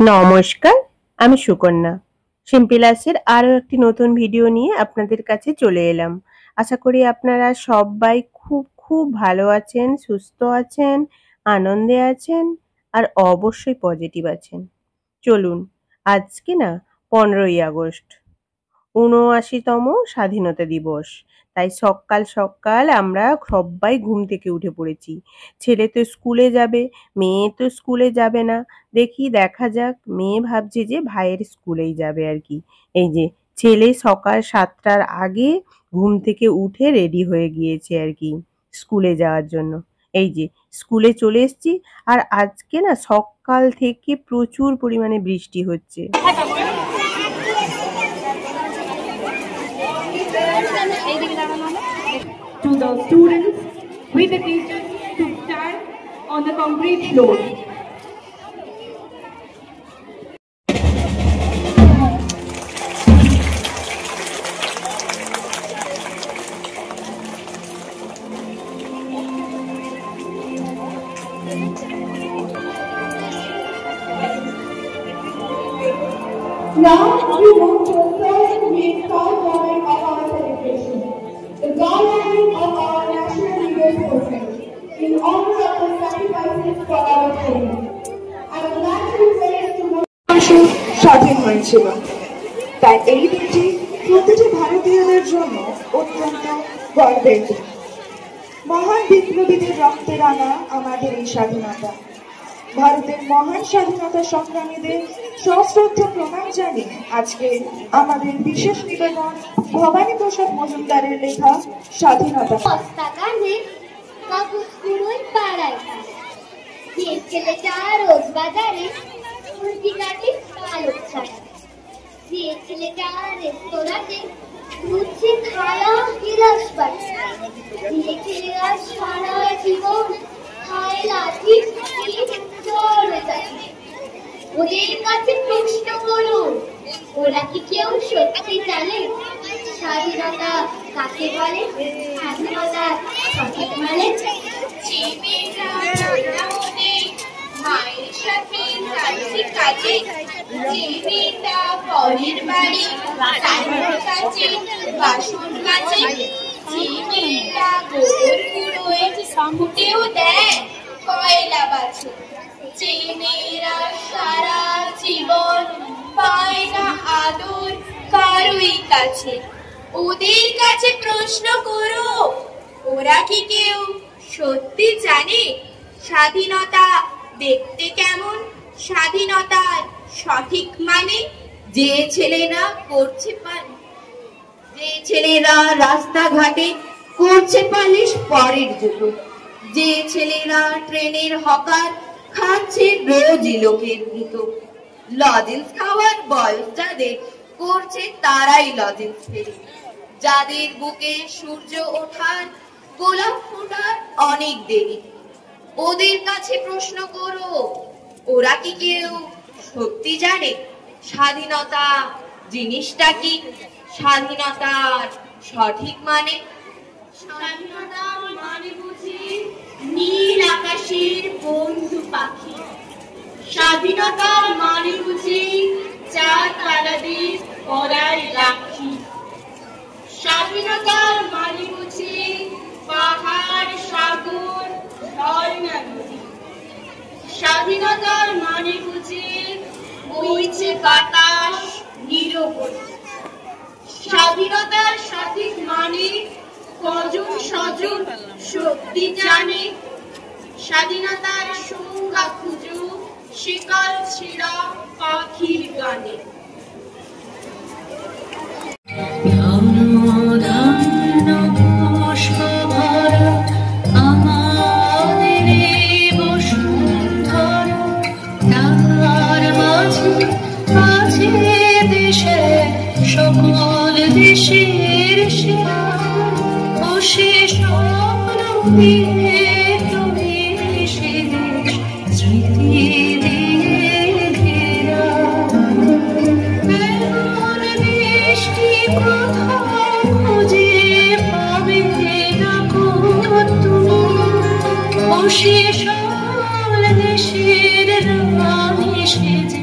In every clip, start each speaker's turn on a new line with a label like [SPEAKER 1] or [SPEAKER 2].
[SPEAKER 1] নমস্কার, আমি সুকন্যা। সিম্পলাসের আরও একটি নতুন ভিডিও নিয়ে আপনাদের কাছে চলে এলাম। আশা করি আপনারা সবাই খুব খুব ভালো আছেন, সুস্থ আছেন, আনন্দে আছেন আর অবশ্যই পজিটিভ আছেন। চলুন, আজকে না 15ই আগস্ট, ৭৯তম স্বাধীনতা দিবস। তাই সকাল সকাল আমরা সবাই ঘুম থেকে উঠে পড়েছি। ছেলে তো স্কুলে যাবে, মেয়ে তো স্কুলে যাবে না। দেখা যাক, মেয়ে ভাবছে যে ভাইয়ের স্কুলেই যাবে আর কি। এই যে ছেলে সকাল 7টার আগে ঘুম থেকে উঠে রেডি হয়ে গিয়েছে আর কি স্কুলে যাওয়ার জন্য। এই যে স্কুলে চলে এসেছি। আর আজকে না সকাল থেকে প্রচুর পরিমাণে বৃষ্টি হচ্ছে।
[SPEAKER 2] To the students with the teachers to stand on the concrete floor.
[SPEAKER 3] Now we move to the third main proud moment of our celebration, the garlanding of our national leaders' portrait in honor of their sacrifices for our freedom. I would like to request to
[SPEAKER 4] স্বাধীন হয়েছিল, তাই এই দিনটি প্রতিটি ভারতীয়দের জন্য অত্যন্ত গর্বের। মহান বিপ্লবীদের রক্তে রাঙা আমাদের এই স্বাধীনতা, ভারতের মহান স্বাধীনতা সংগ্রামীদের সশ্রদ্ধ প্রণাম জানিয়ে আজকে আমাদের বিশেষ নিবেদন ভবানী প্রসাদ মজুমদারের লেখা স্বাধীনতা।
[SPEAKER 5] রোজ বাজারে যে ছেলেটা রেস্তোরাঁতে ঘুরছে খায়া গিলাস পাচ্ছে, যে ছেলেরা সারা জীবন খায় লাঠি ওদের কাছে প্রশ্ন করুন, ওরা কি কেউ সত্যি জানে স্বাধীনতা কাকে বলে? স্বাধীনতা সঠিক মানে মায়ের সাথে যাচ্ছে কাজে, যে মেয়েটা পরের বাড়ি কাছে বাসন কাছে, যে মেয়েটা গোবর কুড়োয় ফুটেও দেয় কয়লা বাছে, যে মেয়েরা সারা জীবন পায় না আদর কারোই কাছে, ওদের কাছে প্রশ্ন করো, ওরা কি কেউ সত্যি জানে স্বাধীনতা দেখতে কেমন? স্বাধীনতার সঠিক মানে যে ছেলেরা করছে যে ছেলেরা রাস্তাঘাটে করছে পালিশ পরের জুতো, যে ছেলেরা ট্রেনের হকার খাচ্ছে রোজই লোকের মতো, লজেন্স খাওয়ার বয়স যাদের করছে তারাই লজেন্স ফেরে, যাদের বুকে সূর্য ওঠার গোলাপ ফোটার অনেক দেরি, ওদের কাছে প্রশ্ন করো, ওরা কি কেউ সত্যি জানে স্বাধীনতা জিনিসটা কি? স্বাধীনতার সঠিক মানে স্বাধীনতা মানে বুঝি নীল আকাশের বন্ধু পাখি, স্বাধীনতা মানে বুঝি চাঁদ তারাদের পরায় রাখি, স্বাধীনতার মানে বুঝি পাহাড় সাগর ঝর্ণা নদী, স্বাধীনতার মানে বুঝি বইছে বাতাস নিরবধি, স্বাধীনতার সঠিক মানে কজন সজন সত্যি জানে স্বাধীনতার সংজ্ঞা খুঁজো শিকল ছিঁড়া পাখির গানে।
[SPEAKER 6] সকল দেশের বসে স্বপ্ন দিয়ে তুমি সে দেশ স্মৃতি দিয়ে ঘেরা, এমন দেশটি কোথাও খুঁজে পাবে না তুমি, বসে সকল দেশের রানী সেজে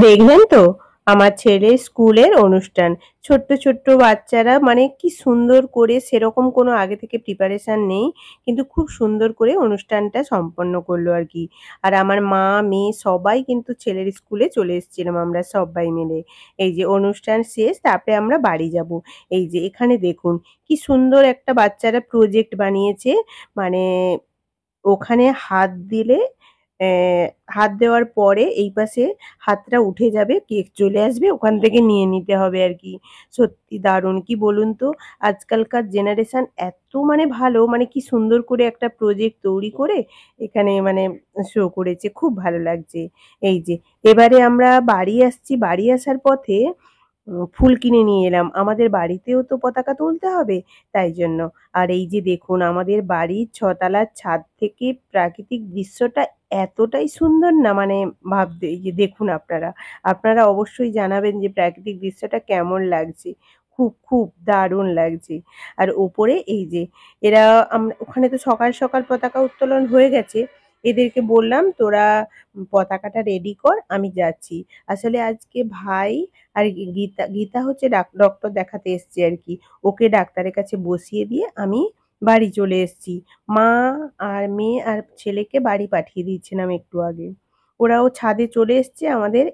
[SPEAKER 1] দেখলেন তো আমার ছেলের স্কুলের অনুষ্ঠান। ছোট্ট ছোট্ট বাচ্চারা মানে কি সুন্দর করে, সেরকম কোনো আগে থেকে প্রিপারেশন নেই, কিন্তু খুব সুন্দর করে অনুষ্ঠানটা সম্পন্ন করলো আর কি। আর আমার মা মেয়ে সবাই কিন্তু ছেলের স্কুলে চলে এসেছিলাম আমরা সবাই মিলে। এই যে অনুষ্ঠান শেষ, তারপরে আমরা বাড়ি যাব। এই যে এখানে দেখুন কি সুন্দর একটা বাচ্চারা প্রজেক্ট বানিয়েছে। মানে ওখানে হাত দিলে হাত দেওয়ার পরে এই পাশে হাতটা উঠে যাবে, কেক চলে আসবে, ওখান থেকে নিয়ে নিতে হবে আর কি। সত্যি দারুণ, কি বলুন তো, আজকালকার জেনারেশন এত মানে ভালো, মানে কি সুন্দর করে একটা প্রজেক্ট তৈরি করে এখানে মানে শো করেছে, খুব ভালো লাগছে। এই যে এবারে আমরা বাড়ি আসছি, বাড়ি আসার পথে ফুল কিনে নিয়ে এলাম, আমাদের বাড়িতেও তো পতাকা তুলতে হবে তাই জন্য। আর এই যে দেখুন আমাদের বাড়ির ৬ তলার ছাদ থেকে প্রাকৃতিক দৃশ্যটা এতটাই সুন্দর না, মানে ভাবতে, এই যে দেখুন আপনারা আপনারা অবশ্যই জানাবেন যে প্রাকৃতিক দৃশ্যটা কেমন লাগছে। খুব খুব দারুণ লাগছে। আর ওপরে এই যে এরা ওখানে তো সকাল সকাল পতাকা উত্তোলন হয়ে গেছে, এদেরকে বললাম তোরা পতাকাটা রেডি কর, আমি যাচ্ছি। আসলে আজকে ভাই আর গীতা গীতা হচ্ছে ডক্টর দেখাতে এসছে আর কি, ওকে ডাক্তারের কাছে বসিয়ে দিয়ে আমি বাড়ি চলে এসেছি। মা আর মেয়ে আর ছেলেকে বাড়ি পাঠিয়ে দিয়েছিলাম একটু আগে। ওরাও ছাদে চলে এসছে, আমাদের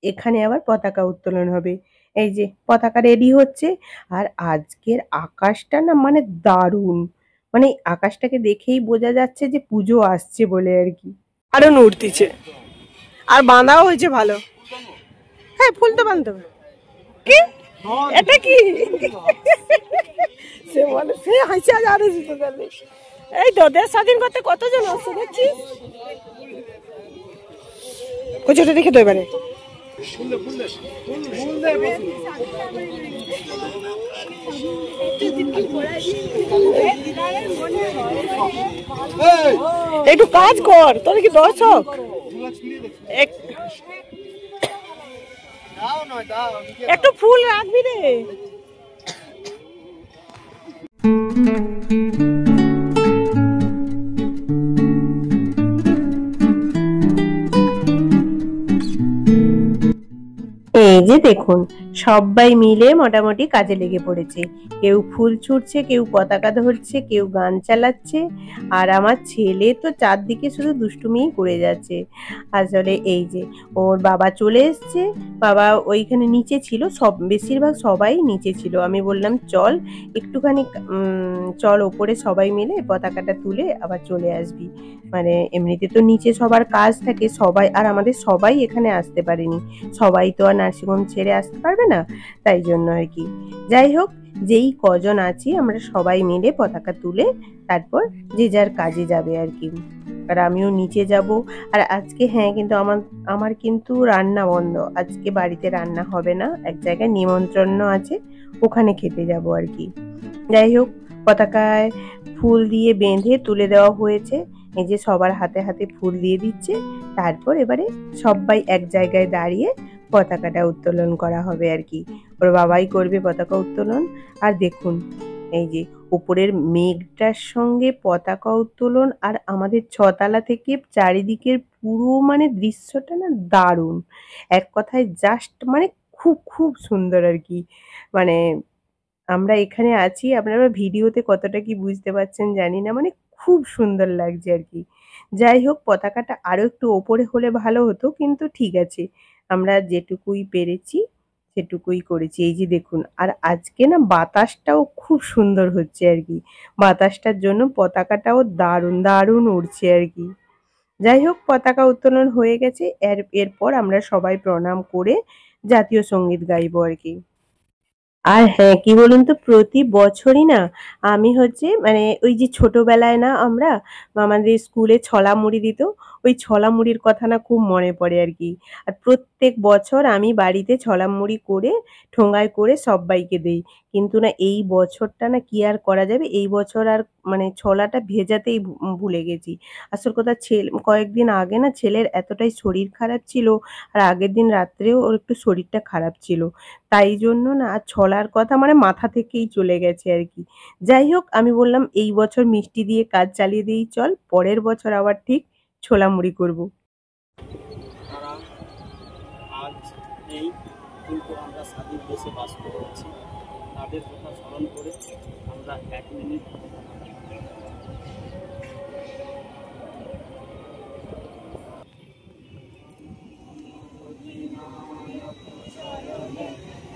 [SPEAKER 1] এখানে আবার পতাকা উত্তোলন হবে। এই যে পতাকা রেডি হচ্ছে। আর আজকের আকাশটা না মানে দারুণ, মানে আকাশটাকে দেখেই বোঝা যাচ্ছে যে পুজো আসছে বলে আর কি।
[SPEAKER 7] আরো উঠতিছে আর বাঁধাও হয়েছে ভালো। হ্যাঁ ফুল তো বাঁধতে হবে। কি এটা কি সে বলে, সে হাসি আজ আরো জুতো গেলে। এই তো দেশ স্বাধীন করতে কতজন আসছে দেখছিস। ওটা দেখে তো এবারে একটু কাজ কর, তোর কি দর্শক একটু ফুল রাখবি রে।
[SPEAKER 1] এই যে দেখুন সবাই মিলে মোটামুটি কাজে লেগে পড়েছে, কেউ ফুল ছুঁড়ছে, কেউ পতাকা ধরছে, কেউ গান চালাচ্ছে। আর আমার ছেলে তো চারদিকে শুধু দুষ্টুমিই করে যাচ্ছে। আসলে এই যে ওর বাবা চলে এসছে, বাবা ওইখানে নিচে ছিল, সব বেশিরভাগ সবাই নিচে ছিল। আমি বললাম চল একটুখানি চল ওপরে সবাই মিলে পতাকাটা তুলে আবার চলে আসবি। মানে এমনিতে তো নিচে সবার কাজ থাকে, সবাই আর আমাদের সবাই এখানে আসতে পারেনি, সবাই তো আর নার্সিংহোম ছেড়ে আসতে পারবে না, তাই জন্য আর কি। যাই হোক, যেই কজন আছি আমরা সবাই মিলে পতাকা তুলে তারপর যে যার কাজে যাবে আর কি। আর আমিও নিচে যাব। আর আজকে হ্যাঁ, কিন্তু আমার কিন্তু রান্না বন্ধ, আজকে বাড়িতে রান্না হবে না, এক জায়গায় নিমন্ত্রণ আছে, ওখানে খেতে যাব আর কি। যাই হোক, পতাকায় ফুল দিয়ে বেঁধে তুলে দেওয়া হয়েছে। এই যে সবার হাতে হাতে ফুল দিয়ে দিচ্ছে, তারপর এবারে সবাই এক জায়গায় দাঁড়িয়ে পতাকাটা উত্তোলন করা হবে আর কি। ওর বাবাই করবে পতাকা উত্তোলন। আর দেখুন এই যে উপরের মেঘটার সঙ্গে পতাকা উত্তোলন, আর আমাদের ৬ তলা থেকে চারিদিকের পুরো মানে দৃশ্যটা না দারুণ, এক কথায় জাস্ট মানে খুব খুব সুন্দর আর কি। মানে আমরা এখানে আছি, আপনারা ভিডিওতে কতটা কি বুঝতে পারছেন জানি না, মানে খুব সুন্দর লাগছে আর কি। যাই হোক, পতাকাটা আরো একটু ওপরে হলে ভালো হতো, কিন্তু ঠিক আছে, আমরা যেটুকুই পেরেছি সেটুকুই করেছি। এই যে দেখুন, আর আজকে না বাতাসটাও খুব সুন্দর হচ্ছে আর কি, বাতাসটার জন্য পতাকাটাও দারুণ দারুণ উড়ছে আর কি। যাই হোক, পতাকা উত্তোলন হয়ে গেছে, এরপর আমরা সবাই প্রণাম করে জাতীয় সঙ্গীত গাইবো আর কি। আর হ্যাঁ, কি বলুন তো, প্রতি বছরই না আমি হচ্ছে মানে ওই যে ছোটবেলায় না আমরা আমাদের স্কুলে ছলা মুড়ি দিত, ওই ছলা মুড়ির কথা না খুব মনে পড়ে আর কি। আর প্রত্যেক বছর আমি বাড়িতে ছলা মুড়ি করে ঠোঙায় করে সব্বাইকে দেই। কিন্তু না এই বছরটা না কি আর করা যাবে, এই বছর আর মানে ছলাটা ভেজাতেই ভুলে গেছি। আসল কথা কয়েকদিন আগে না ছেলের এতটাই শরীর খারাপ ছিল, আর আগের দিন রাত্রেও ওর একটু শরীরটা খারাপ ছিল। তাই জন্য না আর ছলার কথা মানে মাথা থেকেই চলে গেছে আর কি। যাই হোক, আমি বললাম এই বছর মিষ্টি দিয়ে কাজ চালিয়ে দিই চল, পরের বছর আবার ঠিক ছোলা মুড়ি করব।
[SPEAKER 8] তারা আজ নেই, কিন্তু আমরা স্বাধীন দেশে বাস করছি। তাদের কথা স্মরণ করে আমরা 1 মিনিট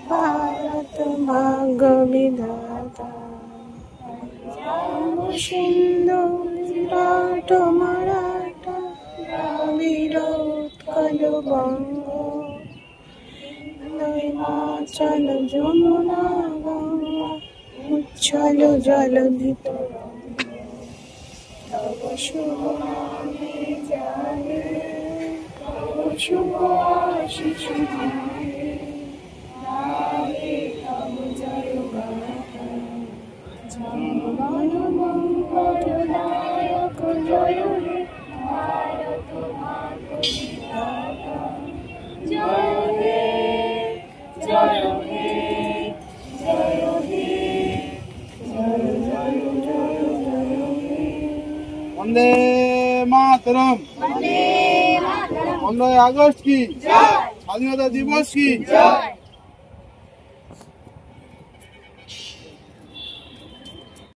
[SPEAKER 6] ভারত ভাগ্য বিধাতা সিন্ধু বিরাট মারাঠা দ্রাবিড় উৎকল বঙ্গ হিমাচল যমুনা গঙ্গা উচ্ছল জলধি তব শুভ নামে জাগে, তব শুভ আশিস গায়ে, গায়ে তব জয় গাথা। জনগণ মঙ্গলদায়ক জয় হে ভারত ভাগ্য বিধাতা। জয় হে, জয় হে, জয় হে, জয় জয় জয় জয় হে।
[SPEAKER 9] वंदे मातरम। 15 अगस्त की स्वाधीनता दिवस की